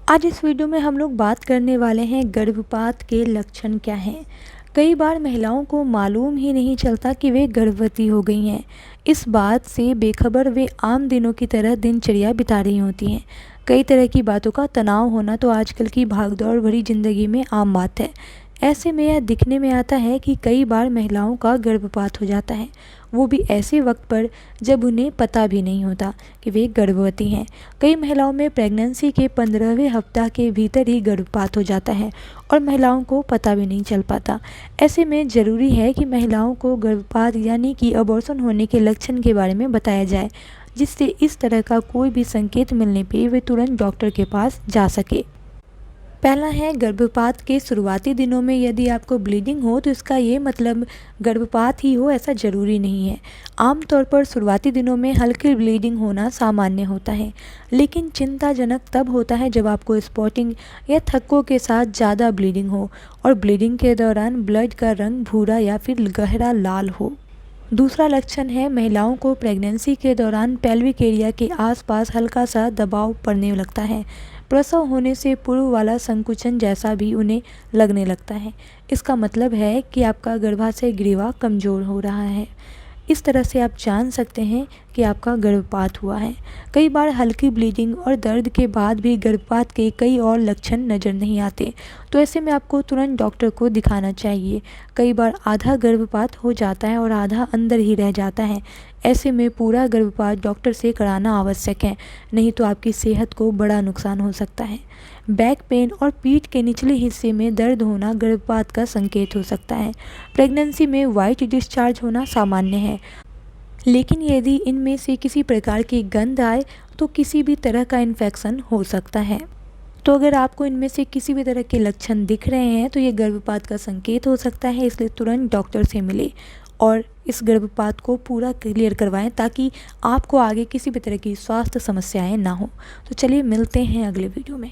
आज इस वीडियो में हम लोग बात करने वाले हैं गर्भपात के लक्षण क्या हैं। कई बार महिलाओं को मालूम ही नहीं चलता कि वे गर्भवती हो गई हैं। इस बात से बेखबर वे आम दिनों की तरह दिनचर्या बिता रही होती हैं। कई तरह की बातों का तनाव होना तो आजकल की भागदौड़ भरी ज़िंदगी में आम बात है। ऐसे में यह दिखने में आता है कि कई बार महिलाओं का गर्भपात हो जाता है, वो भी ऐसे वक्त पर जब उन्हें पता भी नहीं होता कि वे गर्भवती हैं। कई महिलाओं में प्रेगनेंसी के 15वें हफ्ता के भीतर ही गर्भपात हो जाता है और महिलाओं को पता भी नहीं चल पाता। ऐसे में ज़रूरी है कि महिलाओं को गर्भपात यानी कि अबॉर्शन होने के लक्षण के बारे में बताया जाए, जिससे इस तरह का कोई भी संकेत मिलने पर वे तुरंत डॉक्टर के पास जा सके। पहला है, गर्भपात के शुरुआती दिनों में यदि आपको ब्लीडिंग हो तो इसका ये मतलब गर्भपात ही हो ऐसा ज़रूरी नहीं है। आमतौर पर शुरुआती दिनों में हल्की ब्लीडिंग होना सामान्य होता है, लेकिन चिंताजनक तब होता है जब आपको स्पॉटिंग या थक्कों के साथ ज़्यादा ब्लीडिंग हो और ब्लीडिंग के दौरान ब्लड का रंग भूरा या फिर गहरा लाल हो। दूसरा लक्षण है, महिलाओं को प्रेगनेंसी के दौरान पेल्विक एरिया के आसपास हल्का सा दबाव पड़ने लगता है। प्रसव होने से पूर्व वाला संकुचन जैसा भी उन्हें लगने लगता है। इसका मतलब है कि आपका गर्भाशय ग्रीवा कमज़ोर हो रहा है। इस तरह से आप जान सकते हैं कि आपका गर्भपात हुआ है। कई बार हल्की ब्लीडिंग और दर्द के बाद भी गर्भपात के कई और लक्षण नज़र नहीं आते, तो ऐसे में आपको तुरंत डॉक्टर को दिखाना चाहिए। कई बार आधा गर्भपात हो जाता है और आधा अंदर ही रह जाता है। ऐसे में पूरा गर्भपात डॉक्टर से कराना आवश्यक है, नहीं तो आपकी सेहत को बड़ा नुकसान हो सकता है। बैक पेन और पीठ के निचले हिस्से में दर्द होना गर्भपात का संकेत हो सकता है। प्रेगनेंसी में वाइट डिस्चार्ज होना सामान्य है, लेकिन यदि इनमें से किसी प्रकार की गंध आए तो किसी भी तरह का इन्फेक्शन हो सकता है। तो अगर आपको इनमें से किसी भी तरह के लक्षण दिख रहे हैं तो ये गर्भपात का संकेत हो सकता है, इसलिए तुरंत डॉक्टर से मिले और इस गर्भपात को पूरा क्लियर करवाएं ताकि आपको आगे किसी भी तरह की स्वास्थ्य समस्याएं ना हो। तो चलिए मिलते हैं अगले वीडियो में।